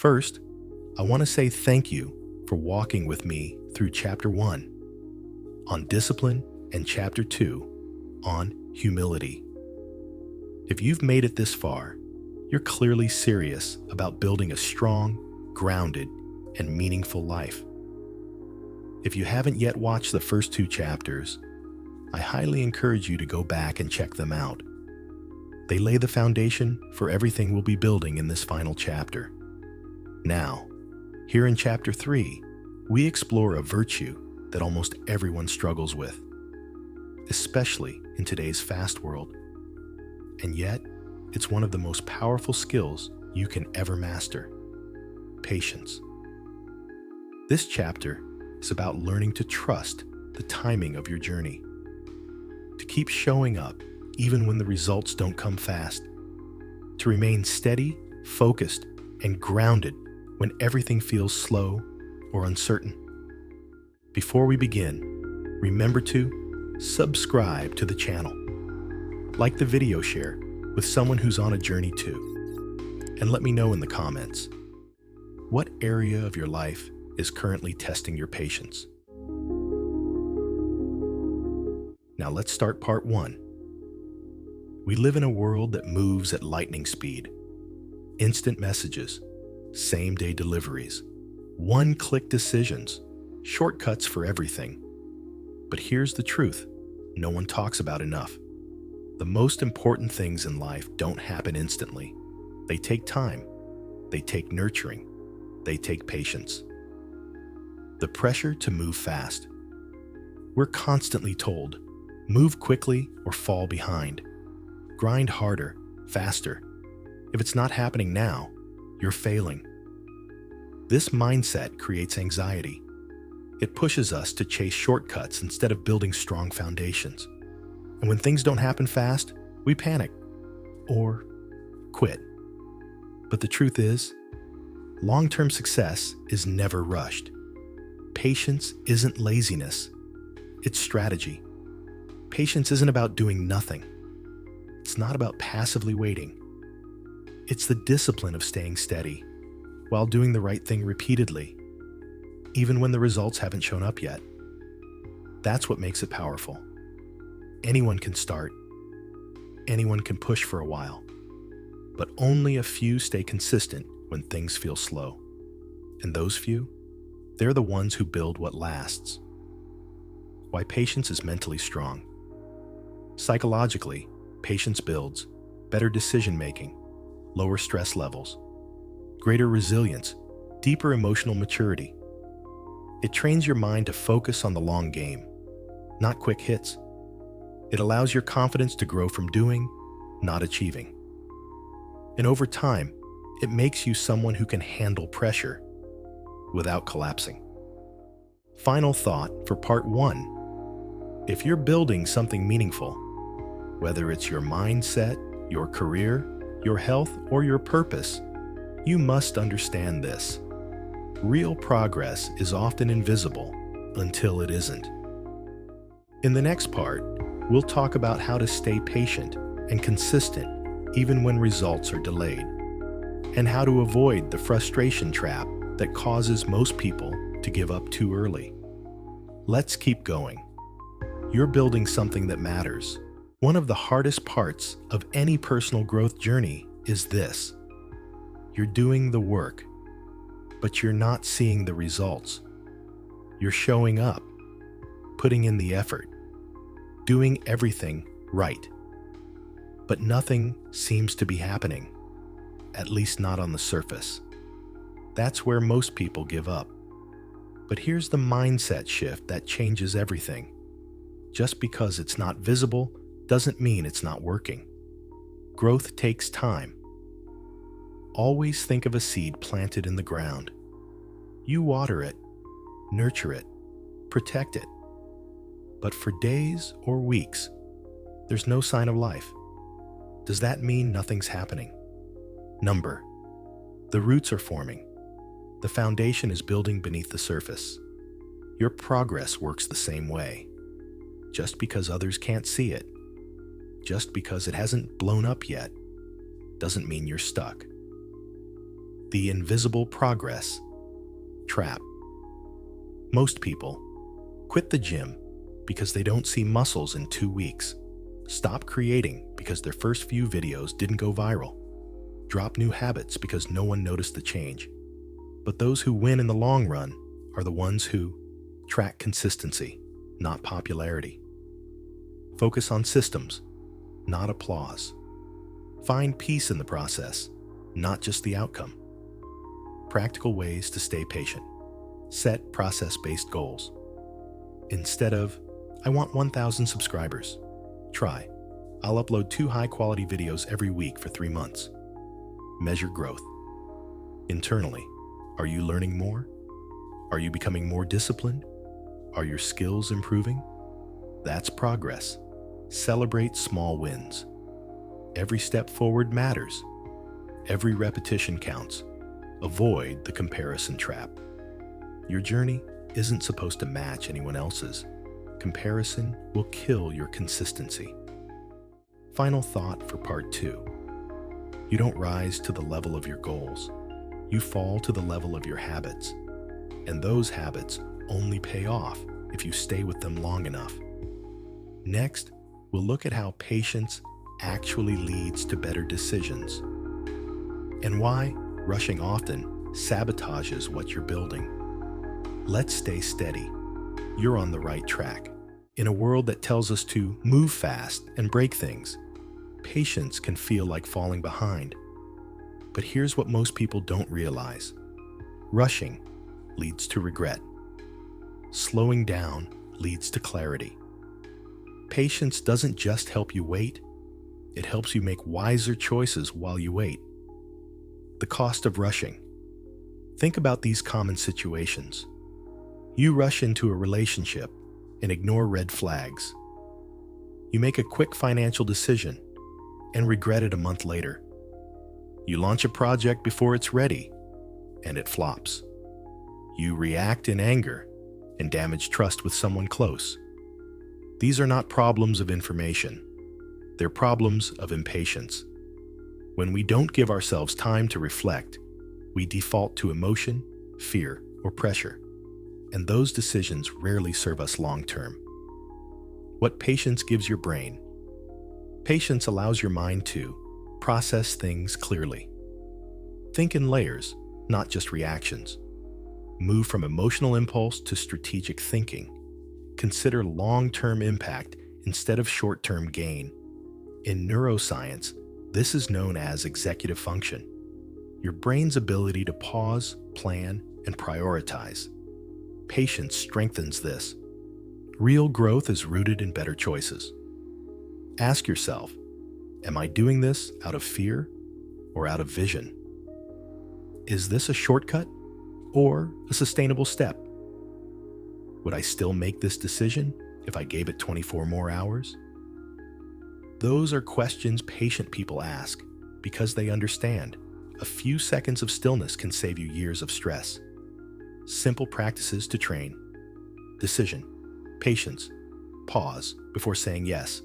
First, I want to say thank you for walking with me through Chapter 1 on discipline and Chapter 2 on humility. If you've made it this far, you're clearly serious about building a strong, grounded, and meaningful life. If you haven't yet watched the first 2 chapters, I highly encourage you to go back and check them out. They lay the foundation for everything we'll be building in this final chapter. Now, here in Chapter 3, we explore a virtue that almost everyone struggles with, especially in today's fast world. And yet, it's one of the most powerful skills you can ever master: patience. This chapter is about learning to trust the timing of your journey, to keep showing up even when the results don't come fast, to remain steady, focused, and grounded when everything feels slow or uncertain. Before we begin, remember to subscribe to the channel, like the video share with someone who's on a journey too, and let me know in the comments, what area of your life is currently testing your patience? Now let's start part 1. We live in a world that moves at lightning speed. Instant messages, same-day deliveries, one-click decisions, shortcuts for everything. But here's the truth no one talks about enough. The most important things in life don't happen instantly. They take time. They take nurturing. They take patience. The pressure to move fast. We're constantly told, move quickly or fall behind. Grind harder, faster. If it's not happening now, you're failing. This mindset creates anxiety. It pushes us to chase shortcuts instead of building strong foundations. And when things don't happen fast, we panic or quit. But the truth is, long-term success is never rushed. Patience isn't laziness, it's strategy. Patience isn't about doing nothing. It's not about passively waiting. It's the discipline of staying steady while doing the right thing repeatedly, even when the results haven't shown up yet. That's what makes it powerful. Anyone can start. Anyone can push for a while. But only a few stay consistent when things feel slow. And those few, they're the ones who build what lasts. Why patience is mentally strong. Psychologically, patience builds better decision-making, lower stress levels, greater resilience, deeper emotional maturity. It trains your mind to focus on the long game, not quick hits. It allows your confidence to grow from doing, not achieving. And over time, it makes you someone who can handle pressure without collapsing. Final thought for part 1. If you're building something meaningful, whether it's your mindset, your career, your health, or your purpose, you must understand this. Real progress is often invisible until it isn't. In the next part, we'll talk about how to stay patient and consistent even when results are delayed, and how to avoid the frustration trap that causes most people to give up too early. Let's keep going. You're building something that matters. One of the hardest parts of any personal growth journey is this. You're doing the work, but you're not seeing the results. You're showing up, putting in the effort, doing everything right. But nothing seems to be happening, at least not on the surface. That's where most people give up. But here's the mindset shift that changes everything. Just because it's not visible doesn't mean it's not working. Growth takes time. Always think of a seed planted in the ground. You water it, nurture it, protect it. But for days or weeks, there's no sign of life. Does that mean nothing's happening? Number, the roots are forming. The foundation is building beneath the surface. Your progress works the same way. Just because others can't see it, just because it hasn't blown up yet, doesn't mean you're stuck. the invisible progress trap. Most people quit the gym because they don't see muscles in 2 weeks, stop creating because their first few videos didn't go viral, drop new habits because no one noticed the change. But those who win in the long run are the ones who track consistency, not popularity. Focus on systems, not applause. Find peace in the process, not just the outcome. Practical ways to stay patient. Set process-based goals. Instead of, I want 1,000 subscribers, try, I'll upload 2 high-quality videos every week for 3 months. Measure growth. Internally, are you learning more? Are you becoming more disciplined? Are your skills improving? That's progress. Celebrate small wins. Every step forward matters. Every repetition counts. Avoid the comparison trap. Your journey isn't supposed to match anyone else's. Comparison will kill your consistency. Final thought for part 2. You don't rise to the level of your goals. You fall to the level of your habits. And those habits only pay off if you stay with them long enough. Next, we'll look at how patience actually leads to better decisions and why rushing often sabotages what you're building. Let's stay steady. You're on the right track. In a world that tells us to move fast and break things, patience can feel like falling behind. But here's what most people don't realize. Rushing leads to regret. Slowing down leads to clarity. Patience doesn't just help you wait, it helps you make wiser choices while you wait. The cost of rushing. Think about these common situations. You rush into a relationship and ignore red flags. You make a quick financial decision and regret it a month later. You launch a project before it's ready and it flops. You react in anger and damage trust with someone close. These are not problems of information. They're problems of impatience. When we don't give ourselves time to reflect, we default to emotion, fear, or pressure. And those decisions rarely serve us long-term. What patience gives your brain? Patience allows your mind to process things clearly. Think in layers, not just reactions. Move from emotional impulse to strategic thinking. Consider long-term impact instead of short-term gain. In neuroscience, this is known as executive function. Your brain's ability to pause, plan, and prioritize. Patience strengthens this. Real growth is rooted in better choices. Ask yourself, am I doing this out of fear or out of vision? Is this a shortcut or a sustainable step? Would I still make this decision if I gave it 24 more hours? Those are questions patient people ask because they understand a few seconds of stillness can save you years of stress. Simple practices to train. Decision. Patience. Pause before saying yes.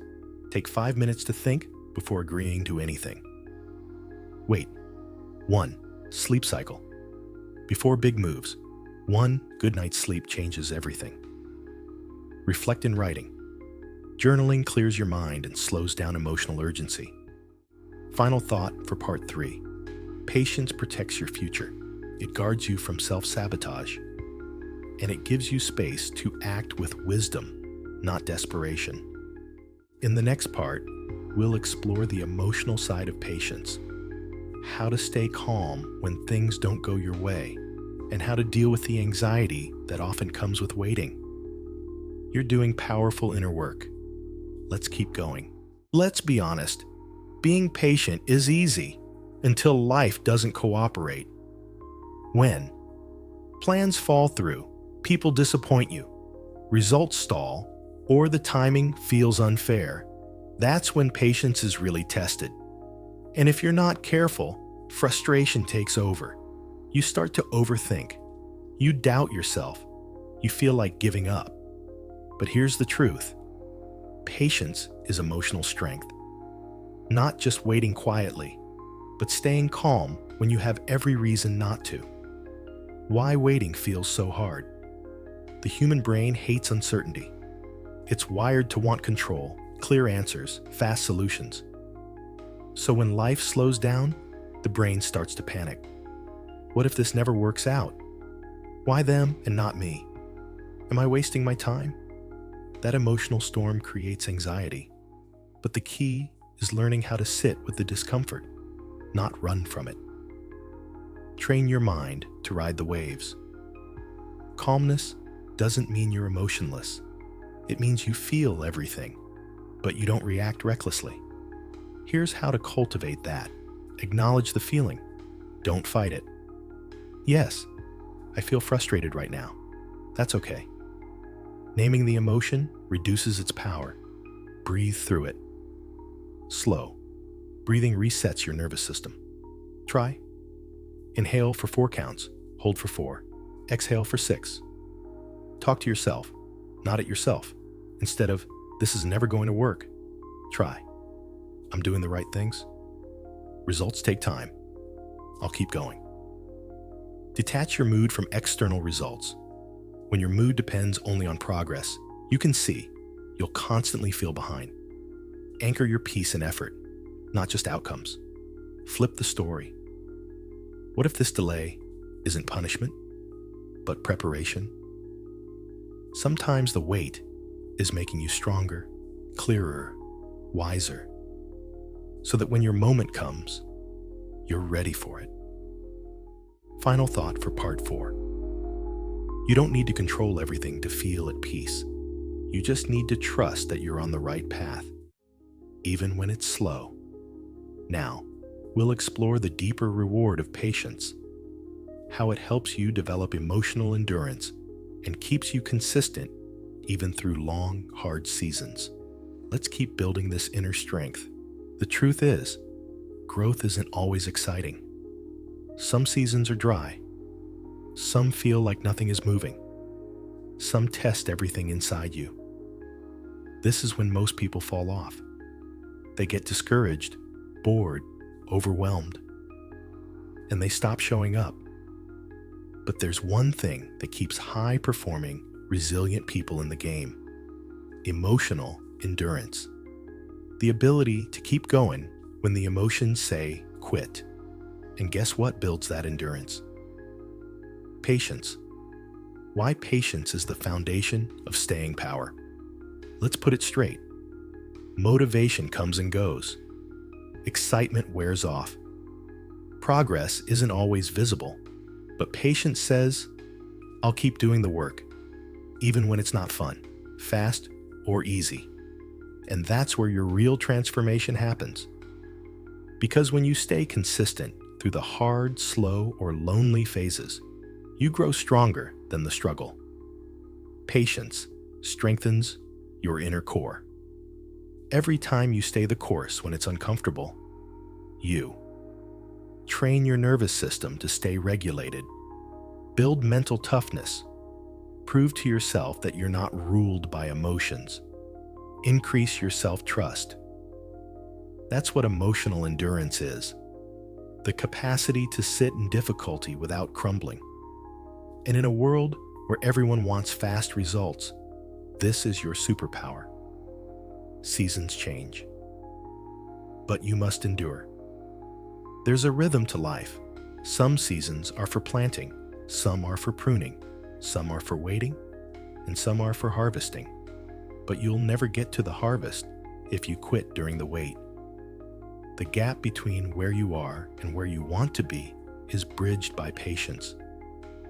Take 5 minutes to think before agreeing to anything. Wait. 1. Sleep cycle. Before big moves, 1 good night's sleep changes everything. Reflect in writing. Journaling clears your mind and slows down emotional urgency. Final thought for part 3. Patience protects your future. It guards you from self-sabotage. And it gives you space to act with wisdom, not desperation. In the next part, we'll explore the emotional side of patience, how to stay calm when things don't go your way, and how to deal with the anxiety that often comes with waiting. You're doing powerful inner work. Let's keep going. Let's be honest, being patient is easy until life doesn't cooperate. When plans fall through, people disappoint you, results stall, or the timing feels unfair, that's when patience is really tested. And if you're not careful, frustration takes over. You start to overthink. You doubt yourself. You feel like giving up. But here's the truth. Patience is emotional strength. Not just waiting quietly, but staying calm when you have every reason not to? Why waiting feels so hard? The human brain hates uncertainty. It's wired to want control, clear answers, fast solutions. So when life slows down, the brain starts to panic. What if this never works out? Why them and not me? Am I wasting my time? That emotional storm creates anxiety. But the key is learning how to sit with the discomfort, not run from it. Train your mind to ride the waves. Calmness doesn't mean you're emotionless. It means you feel everything, but you don't react recklessly. Here's how to cultivate that. Acknowledge the feeling. Don't fight it. Yes, I feel frustrated right now. That's okay. Naming the emotion reduces its power. Breathe through it. Slow. Breathing resets your nervous system. Try. Inhale for 4 counts. Hold for 4. Exhale for 6. Talk to yourself, not at yourself. Instead of, this is never going to work. Try. I'm doing the right things. Results take time. I'll keep going. Detach your mood from external results. When your mood depends only on progress, you can see you'll constantly feel behind. Anchor your peace in effort, not just outcomes. Flip the story. What if this delay isn't punishment, but preparation? Sometimes the wait is making you stronger, clearer, wiser, so that when your moment comes, you're ready for it. Final thought for part 4. You don't need to control everything to feel at peace. You just need to trust that you're on the right path, even when it's slow. Now, we'll explore the deeper reward of patience, how it helps you develop emotional endurance and keeps you consistent even through long, hard seasons. Let's keep building this inner strength. The truth is, growth isn't always exciting. Some seasons are dry. Some feel like nothing is moving. Some test everything inside you. This is when most people fall off. They get discouraged, bored, overwhelmed, and they stop showing up. But there's one thing that keeps high-performing, resilient people in the game: emotional endurance. The ability to keep going when the emotions say quit. And guess what builds that endurance? Patience. Why patience is the foundation of staying power. Let's put it straight. Motivation comes and goes. Excitement wears off. Progress isn't always visible, but patience says, I'll keep doing the work, even when it's not fun, fast, or easy. And that's where your real transformation happens. Because when you stay consistent through the hard, slow, or lonely phases, you grow stronger than the struggle. Patience strengthens your inner core. Every time you stay the course when it's uncomfortable, you train your nervous system to stay regulated. Build mental toughness. Prove to yourself that you're not ruled by emotions. Increase your self-trust. That's what emotional endurance is. The capacity to sit in difficulty without crumbling. And in a world where everyone wants fast results, this is your superpower. Seasons change, but you must endure. There's a rhythm to life. Some seasons are for planting, some are for pruning, some are for waiting, and some are for harvesting. But you'll never get to the harvest if you quit during the wait. The gap between where you are and where you want to be is bridged by patience,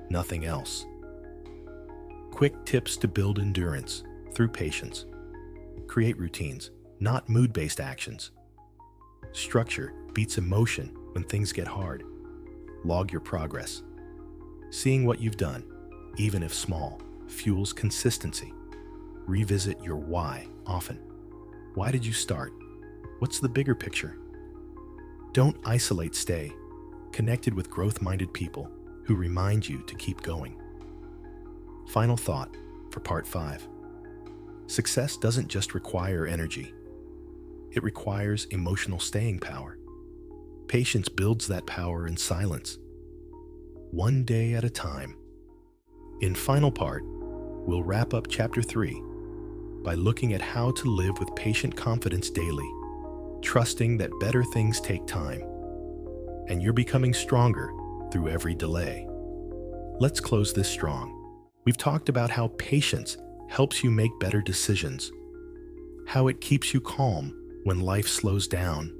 nothing else. Quick tips to build endurance through patience. Create routines, not mood-based actions. Structure beats emotion when things get hard. Log your progress. Seeing what you've done, even if small, fuels consistency. Revisit your why often. Why did you start? What's the bigger picture? Don't isolate, stay connected with growth-minded people who remind you to keep going. Final thought for part 5. Success doesn't just require energy. It requires emotional staying power. Patience builds that power in silence, one day at a time. In final part, we'll wrap up Chapter 3 by looking at how to live with patient confidence daily, trusting that better things take time, and you're becoming stronger through every delay. Let's close this strong. We've talked about how patience helps you make better decisions, how it keeps you calm when life slows down,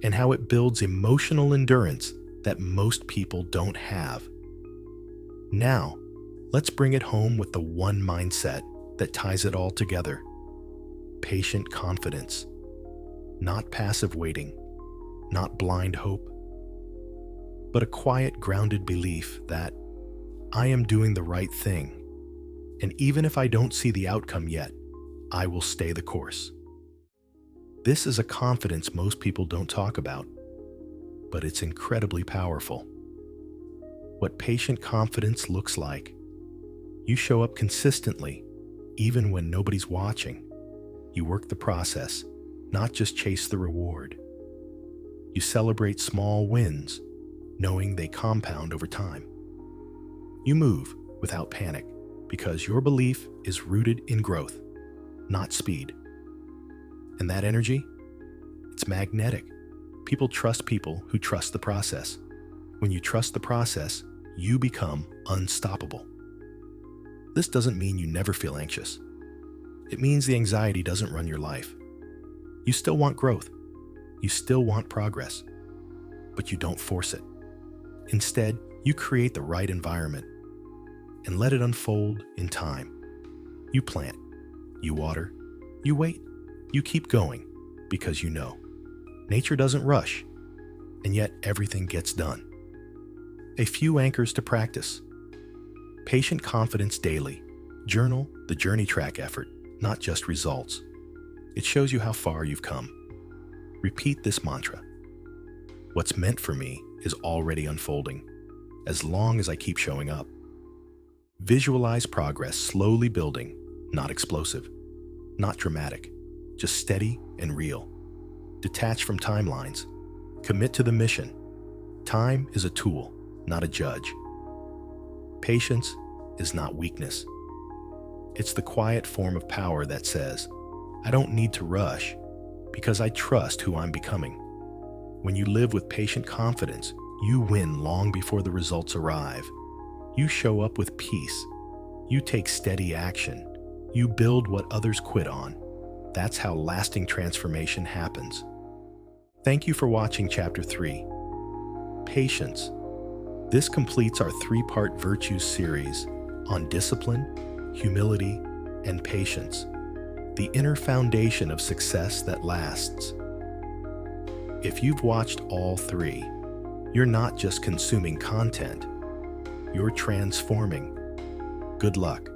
and how it builds emotional endurance that most people don't have. Now, let's bring it home with the one mindset that ties it all together: patient confidence. Not passive waiting, not blind hope, but a quiet, grounded belief that I am doing the right thing, and even if I don't see the outcome yet, I will stay the course. This is a confidence most people don't talk about, but it's incredibly powerful. What patient confidence looks like: you show up consistently, even when nobody's watching. You work the process, not just chase the reward. You celebrate small wins, knowing they compound over time. You move without panic because your belief is rooted in growth, not speed. And that energy? It's magnetic. People trust people who trust the process. When you trust the process, you become unstoppable. This doesn't mean you never feel anxious. It means the anxiety doesn't run your life. You still want growth. You still want progress, but you don't force it. Instead, you create the right environment and let it unfold in time. You plant, you water, you wait, you keep going because you know. Nature doesn't rush, and yet everything gets done. A few anchors to practice. Patient confidence daily. Journal the journey track effort, not just results. It shows you how far you've come. Repeat this mantra: what's meant for me is already unfolding, as long as I keep showing up. Visualize progress slowly building, not explosive, not dramatic, just steady and real. Detach from timelines. Commit to the mission. Time is a tool, not a judge. Patience is not weakness. It's the quiet form of power that says, I don't need to rush because I trust who I'm becoming. When you live with patient confidence, you win long before the results arrive. You show up with peace. You take steady action. You build what others quit on. That's how lasting transformation happens. Thank you for watching Chapter 3, Patience. This completes our 3-part Virtues series on discipline, humility, and patience, the inner foundation of success that lasts. If you've watched all 3, you're not just consuming content, you're transforming. Good luck.